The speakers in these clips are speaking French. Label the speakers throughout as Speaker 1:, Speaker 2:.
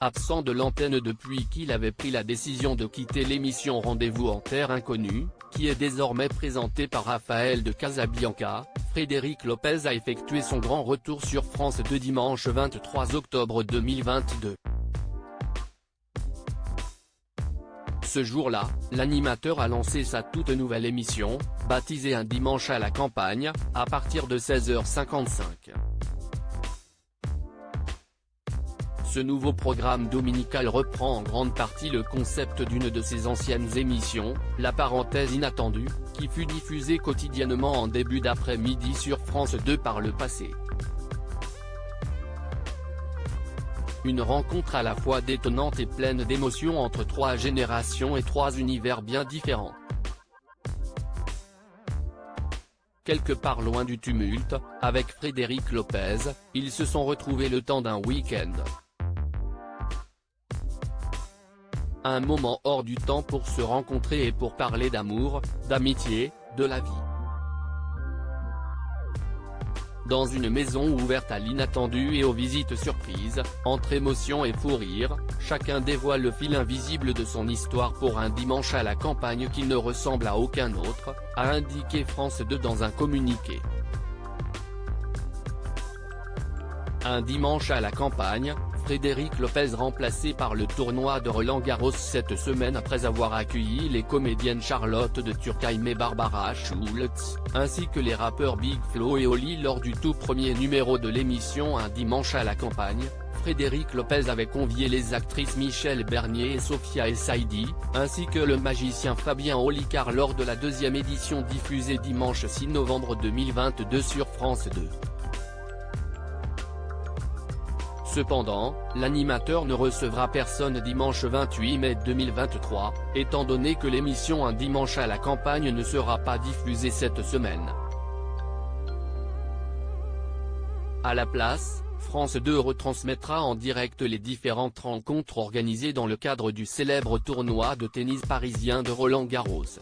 Speaker 1: absent de l'antenne depuis qu'il avait pris la décision de quitter l'émission Rendez-vous en Terre Inconnue, qui est désormais présentée par Raphaël de Casabianca, Frédéric Lopez a effectué son grand retour sur France 2 dimanche 23 octobre 2022. Ce jour-là, l'animateur a lancé sa toute nouvelle émission, baptisée Un dimanche à la campagne, à partir de 16h55. Ce nouveau programme dominical reprend en grande partie le concept d'une de ses anciennes émissions, La Parenthèse Inattendue, qui fut diffusée quotidiennement en début d'après-midi sur France 2 par le passé. Une rencontre à la fois détonnante et pleine d'émotions entre trois générations et trois univers bien différents. Quelque part loin du tumulte, avec Frédéric Lopez, ils se sont retrouvés le temps d'un week-end. Un moment hors du temps pour se rencontrer et pour parler d'amour, d'amitié, de la vie. Dans une maison ouverte à l'inattendu et aux visites surprises, entre émotion et fou rire, chacun dévoile le fil invisible de son histoire pour un dimanche à la campagne qui ne ressemble à aucun autre, a indiqué France 2 dans un communiqué. Un dimanche à la campagne, Frédéric Lopez remplacé par le tournoi de Roland-Garros cette semaine après avoir accueilli les comédiennes Charlotte de Turckheim et Barbara Schultz, ainsi que les rappeurs Big Flo et Oli lors du tout premier numéro de l'émission Un dimanche à la campagne. Frédéric Lopez avait convié les actrices Michel Bernier et Sophia Essaidi, ainsi que le magicien Fabien Olicard lors de la deuxième édition diffusée dimanche 6 novembre 2022 sur France 2. Cependant, l'animateur ne recevra personne dimanche 28 mai 2023, étant donné que l'émission Un dimanche à la campagne ne sera pas diffusée cette semaine. À la place, France 2 retransmettra en direct les différentes rencontres organisées dans le cadre du célèbre tournoi de tennis parisien de Roland-Garros.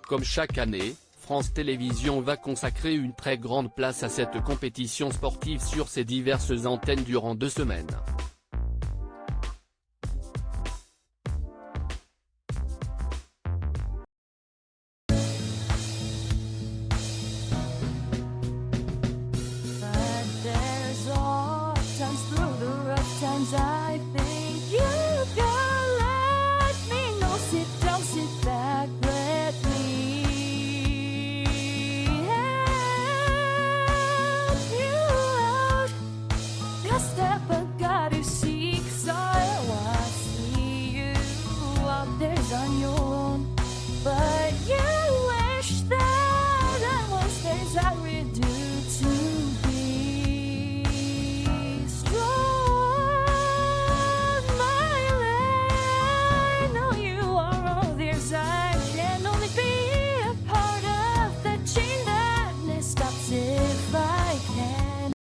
Speaker 1: Comme chaque année, France Télévisions va consacrer une très grande place à cette compétition sportive sur ses diverses antennes durant 2 semaines.
Speaker 2: Step